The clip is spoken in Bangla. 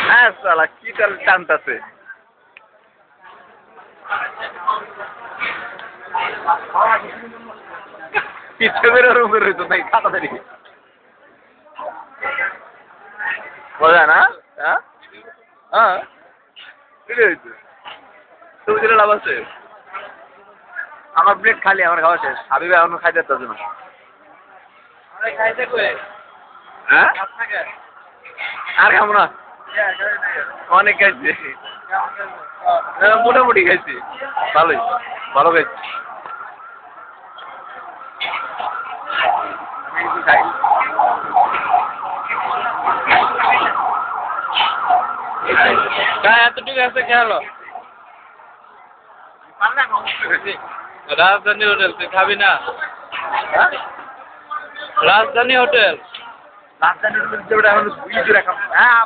হ্যাঁ সালা কি তার টানতাছে পিছে বেরো রুমে রইতো তাই তাড়াতাড়ি মজা না হ্যাঁ হ্যাঁ কি হয়েছে তুমি দিলে লাভ আছে আমার প্লেট খালি আমার খাওয়া শেষ হাবিবে এখনো খাইতে পারতো না হ্যাঁ আর খাবো না অনেক খাইছি মোটামুটি খাইছি ভালোই ভালো খাইছি এতটুকু আছে খেয়ালো রাজধানী হোটেল তুই খাবি না রাজধানী হোটেল রাজধানী হোটেল এখন হ্যাঁ